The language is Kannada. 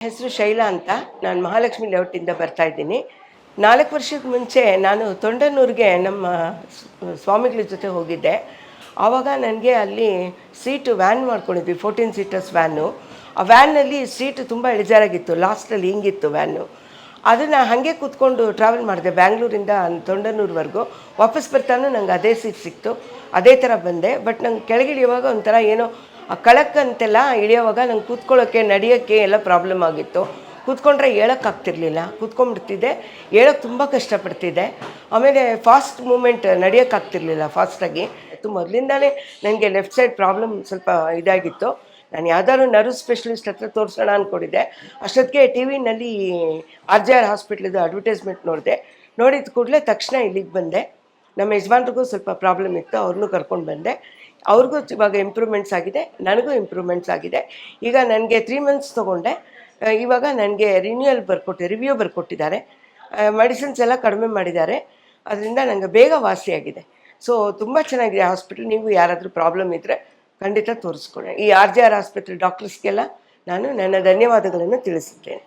ಹೆಸರು ಶೈಲಾ ಅಂತ. ನಾನು ಮಹಾಲಕ್ಷ್ಮಿ ಲೇಔಟಿಂದ ಬರ್ತಾ ಇದ್ದೀನಿ. 4 ವರ್ಷದ ಮುಂಚೆ ನಾನು ತೊಂಡನೂರಿಗೆ ನಮ್ಮ ಸ್ವಾಮಿಗಳ ಜೊತೆ ಹೋಗಿದ್ದೆ. ಆವಾಗ ನನಗೆ ಅಲ್ಲಿ ಸೀಟು ವ್ಯಾನ್ ಮಾಡ್ಕೊಂಡಿದ್ವಿ, 14 ಸೀಟರ್ಸ್ ವ್ಯಾನು. ಆ ವ್ಯಾನ್ನಲ್ಲಿ ಸೀಟು ತುಂಬ ಇಳಿಜಾರಾಗಿತ್ತು, ಲಾಸ್ಟಲ್ಲಿ ಹಿಂಗಿತ್ತು ವ್ಯಾನು. ಅದನ್ನು ಹಾಗೆ ಕೂತ್ಕೊಂಡು ಟ್ರಾವೆಲ್ ಮಾಡಿದೆ ಬ್ಯಾಂಗ್ಳೂರಿಂದ ತೊಂಡನೂರ್ವರೆಗೂ. ವಾಪಸ್ ಬರ್ತಾನೂ ನಂಗೆ ಅದೇ ಸೀಟ್ ಸಿಕ್ತು, ಅದೇ ಥರ ಬಂದೆ. ಬಟ್ ನಂಗೆ ಕೆಳಗಿಳಿಯುವಾಗ ಒಂಥರ ಏನೋ ಆ ಕಳಕ್ಕಂತೆಲ್ಲ ಇಳಿಯೋವಾಗ ನಂಗೆ ಕೂತ್ಕೊಳ್ಳೋಕ್ಕೆ ನಡೆಯೋಕ್ಕೆ ಎಲ್ಲ ಪ್ರಾಬ್ಲಮ್ ಆಗಿತ್ತು. ಕೂತ್ಕೊಂಡ್ರೆ ಹೇಳೋಕ್ಕಾಗ್ತಿರ್ಲಿಲ್ಲ, ಕೂತ್ಕೊಂಡ್ಬಿಡ್ತಿದ್ದೆ, ಹೇಳೋಕ್ಕೆ ತುಂಬ ಕಷ್ಟಪಡ್ತಿದ್ದೆ. ಆಮೇಲೆ ಫಾಸ್ಟ್ ಮೂಮೆಂಟ್ ನಡೆಯೋಕ್ಕಾಗ್ತಿರ್ಲಿಲ್ಲ ಫಾಸ್ಟಾಗಿ. ಮೊದಲಿಂದಲೇ ನನಗೆ ಲೆಫ್ಟ್ ಸೈಡ್ ಪ್ರಾಬ್ಲಮ್ ಸ್ವಲ್ಪ ಇದಾಗಿತ್ತು. ನಾನು ಯಾವ್ದಾದ್ರು ನರ್ವ್ ಸ್ಪೆಷಲಿಸ್ಟ್ ಹತ್ರ ತೋರಿಸೋಣ ಅಂದ್ಕೊಂಡಿದ್ದೆ. ಅಷ್ಟೊತ್ತಿಗೆ ಟಿ ವಿನಲ್ಲಿ RJR ಹಾಸ್ಪಿಟ್ಲಿದ್ದು ಅಡ್ವರ್ಟೈಸ್ಮೆಂಟ್ ನೋಡಿದೆ. ನೋಡಿದ ಕೂಡಲೇ ತಕ್ಷಣ ಇಲ್ಲಿಗೆ ಬಂದೆ. ನಮ್ಮ ಯಜಮಾನ್ರಿಗೂ ಸ್ವಲ್ಪ ಪ್ರಾಬ್ಲಮ್ ಇತ್ತು, ಅವ್ರನ್ನೂ ಕರ್ಕೊಂಡು ಬಂದೆ. ಅವ್ರಿಗೂ ಇವಾಗ ಇಂಪ್ರೂವ್ಮೆಂಟ್ಸ್ ಆಗಿದೆ, ನನಗೂ ಇಂಪ್ರೂವ್ಮೆಂಟ್ಸ್ ಆಗಿದೆ. ಈಗ ನನಗೆ 3 ಮಂತ್ಸ್ ತೊಗೊಂಡೆ. ಇವಾಗ ನನಗೆ ರಿವ್ಯೂ ಬರ್ಕೊಟ್ಟಿದ್ದಾರೆ. ಮೆಡಿಸಿನ್ಸ್ ಎಲ್ಲ ಕಡಿಮೆ ಮಾಡಿದ್ದಾರೆ. ಅದರಿಂದ ನನಗೆ ಬೇಗ ವಾಸಿಯಾಗಿದೆ. ಸೊ ತುಂಬ ಚೆನ್ನಾಗಿದೆ ಹಾಸ್ಪಿಟ್ಲ್. ನೀವು ಯಾರಾದರೂ ಪ್ರಾಬ್ಲಮ್ ಇದ್ದರೆ ಖಂಡಿತ ತೋರಿಸ್ಕೊಳ್ಳಿ. ಈ RJR ಆಸ್ಪತ್ರೆ ಡಾಕ್ಟರ್ಸ್ಗೆಲ್ಲ ನಾನು ನನ್ನ ಧನ್ಯವಾದಗಳನ್ನು ತಿಳಿಸುತ್ತೇನೆ.